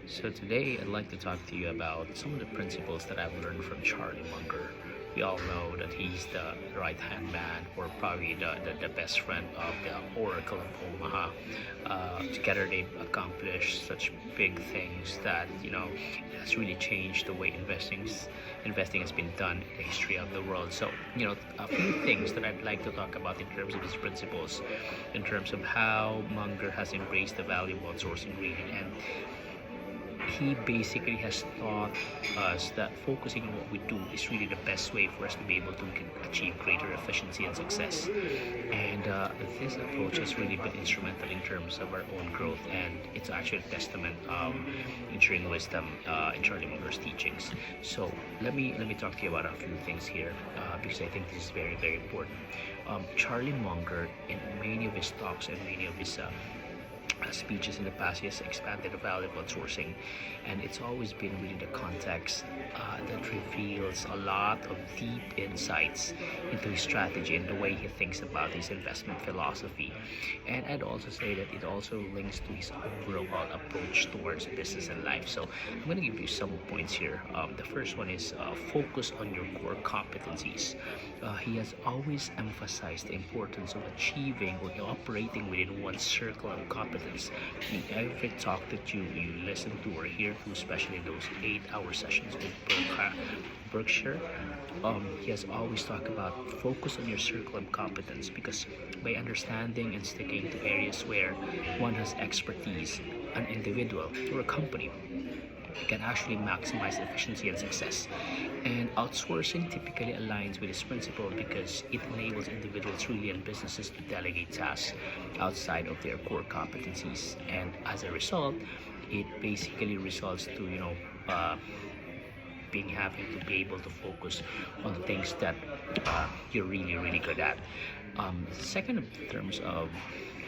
So today I'd like to talk to you about some of the principles that I've learned from Charlie Munger. We all know that he's the right-hand man, or probably the best friend of the Oracle of Omaha. Together they've accomplished such big things that has really changed the way investing has been done in the history of the world. So a few things that I'd like to talk about in terms of his principles, in terms of how Munger has embraced the value of outsourcing really, and he basically has taught us that focusing on what we do is really the best way for us to be able to achieve greater efficiency and success. And this approach has really been instrumental in terms of our own growth, and it's actually a testament of ensuring wisdom in Charlie Munger's teachings. So let me talk to you about a few things here, because I think this is very, very important. Charlie Munger, in many of his talks and many of his speeches in the past, he has expanded the value of outsourcing, and it's always been really the context that reveals a lot of deep insights into his strategy and the way he thinks about his investment philosophy. And I'd also say that it also links to his overall approach towards business and life. So I'm going to give you some points here. The first one is focus on your core competencies. He has always emphasized the importance of achieving or operating within one circle of competence. In every talk that you listen to or hear to, especially those 8-hour sessions with Berkshire, he has always talked about focus on your circle of competence, because by understanding and sticking to areas where one has expertise, an individual or a company can actually maximize efficiency and success. And outsourcing typically aligns with this principle because it enables individuals really and businesses to delegate tasks outside of their core competencies, and as a result it basically results to being having to be able to focus on things that you're really good at. Second, in terms of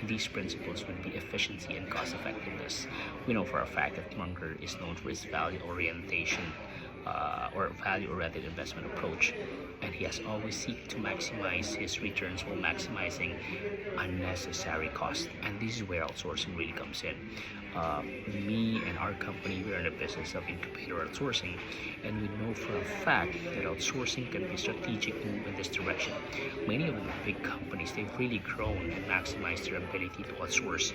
these principles, would be efficiency and cost effectiveness. We know for a fact that Munger is known for his value orientation, or value-oriented investment approach, and he has always seek to maximize his returns while maximizing unnecessary cost. And this is where outsourcing really comes in. Me and our company, we're in the business of incubator outsourcing, and we know for a fact that outsourcing can be a strategic move in this direction. Many of the big companies, they've really grown and maximized their ability to outsource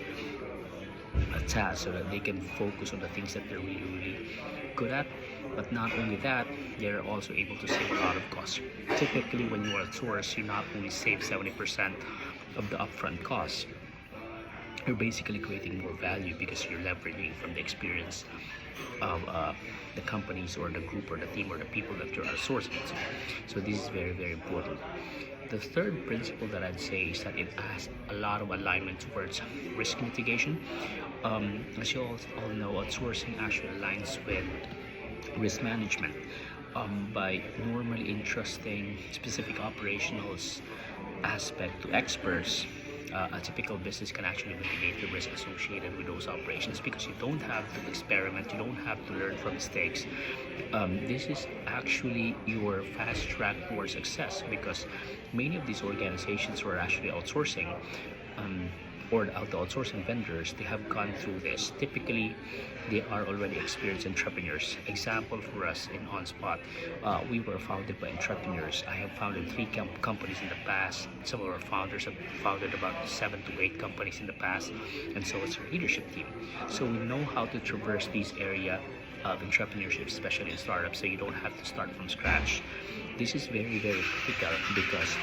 a task so that they can focus on the things that they're really good at. But not only that, they're also able to save a lot of costs. Typically when you outsource, you not only save 70% of the upfront costs, you're basically creating more value because you're leveraging from the experience of the companies or the group or the team or the people that you're outsourcing to. So this is very important. The third principle that I'd say is that it has a lot of alignment towards risk mitigation. As you all know, outsourcing actually aligns with risk management, by normally entrusting specific operational aspect to experts. A typical business can actually mitigate the risk associated with those operations because you don't have to experiment, you don't have to learn from mistakes. This is actually your fast track towards success, because many of these organizations who are actually outsourcing, or the outsourcing vendors, they have gone through this. Typically, they are already experienced entrepreneurs. Example for us in OnSpot, we were founded by entrepreneurs. I have founded 3 companies in the past. Some of our founders have founded about 7 to 8 companies in the past, and so it's our leadership team. So we know how to traverse these area of entrepreneurship, especially in startups, so you don't have to start from scratch. This is very critical, because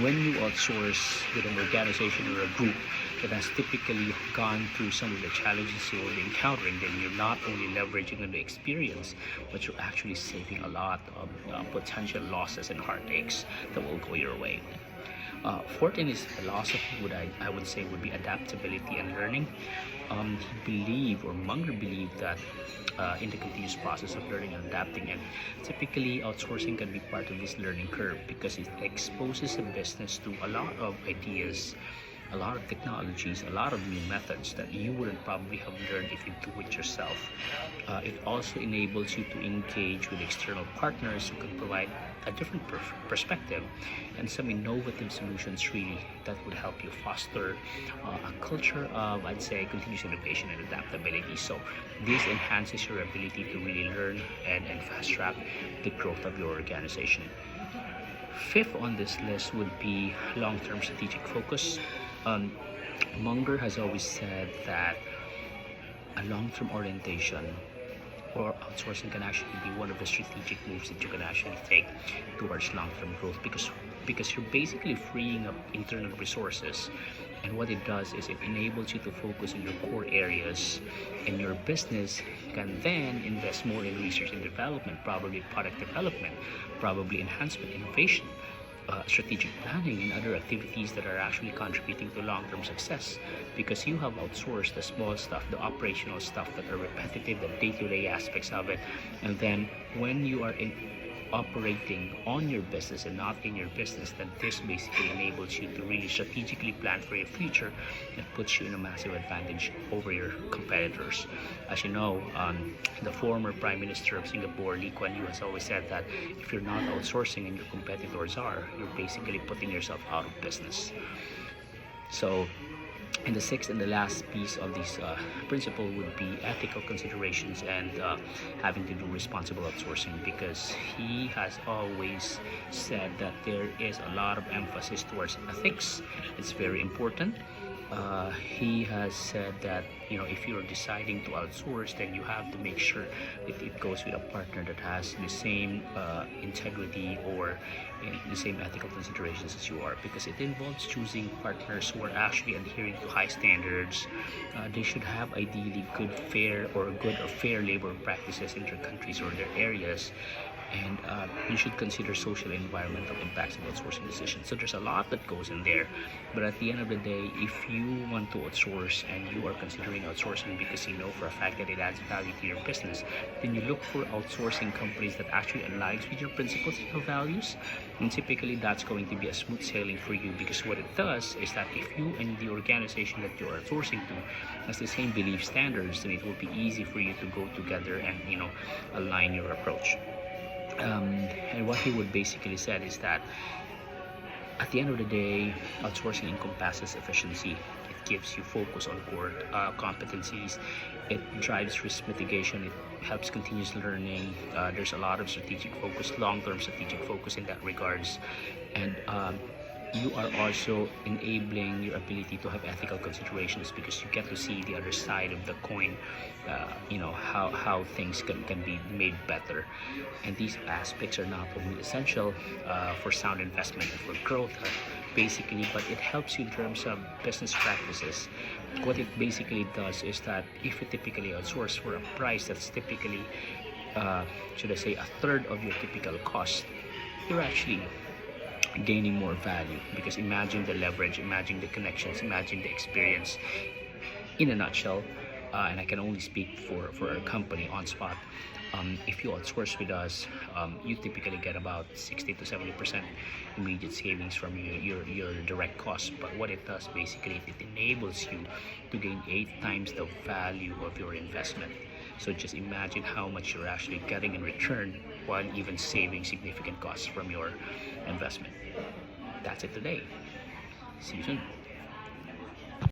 when you outsource with an organization or a group that has typically gone through some of the challenges you will be encountering, then you're not only leveraging on the experience, but you're actually saving a lot of potential losses and heartaches that will go your way. Fourth in his philosophy, I would say would be adaptability and learning. Munger believed that in the continuous process of learning and adapting, and typically outsourcing can be part of this learning curve because it exposes a business to a lot of ideas a lot of technologies, a lot of new methods that you wouldn't probably have learned if you do it yourself. It also enables you to engage with external partners who can provide a different perspective and some innovative solutions really that would help you foster a culture of, I'd say, continuous innovation and adaptability. So this enhances your ability to really learn and fast track the growth of your organization. Fifth on this list would be long-term strategic focus. Munger has always said that a long-term orientation or outsourcing can actually be one of the strategic moves that you can actually take towards long-term growth, because you're basically freeing up internal resources, and what it does is it enables you to focus on your core areas, and your business can then invest more in research and development, probably product development, probably enhancement, innovation, strategic planning, and other activities that are actually contributing to long-term success, because you have outsourced the small stuff, the operational stuff that are repetitive, the day-to-day aspects of it. And then when you are operating on your business and not in your business, then this basically enables you to really strategically plan for your future and puts you in a massive advantage over your competitors. As you know, the former Prime Minister of Singapore, Lee Kuan Yew, has always said that if you're not outsourcing and your competitors are, you're basically putting yourself out of business. So, and the sixth and the last piece of this principle would be ethical considerations and having to do responsible outsourcing, because he has always said that there is a lot of emphasis towards ethics. It's very important. He has said that, you know, if you're deciding to outsource, then you have to make sure that it goes with a partner that has the same integrity or the same ethical considerations as you are, because it involves choosing partners who are actually adhering to high standards. They should have ideally good or fair labor practices in their countries or their areas, and you should consider social and environmental impacts of outsourcing decisions. So there's a lot that goes in there, but at the end of the day, if you want to outsource and you are considering outsourcing because you know for a fact that it adds value to your business, then you look for outsourcing companies that actually aligns with your principles and your values, and typically that's going to be a smooth sailing for you, because what it does is that if you and the organization that you're outsourcing to has the same belief standards, then it will be easy for you to go together and, you know, align your approach. And what he would basically said is that at the end of the day, outsourcing encompasses efficiency. It gives you focus on core competencies. It drives risk mitigation. It helps continuous learning. There's a lot of strategic focus, long-term strategic focus in that regards, and you are also enabling your ability to have ethical considerations, because you get to see the other side of the coin, you know, how things can be made better. And these aspects are not only essential for sound investment and for growth, basically, but it helps you in terms of business practices. What it basically does is that if you typically outsource for a price that's typically, should I say, a third of your typical cost, you're actually gaining more value, because imagine the leverage, imagine the connections, imagine the experience. In a nutshell, and I can only speak for our company OnSpot, if you outsource with us, you typically get about 60 to 70% immediate savings from your direct costs. But what it does basically, it enables you to gain 8 times the value of your investment. So just imagine how much you're actually getting in return, while even saving significant costs from your investment. That's it today. See you soon.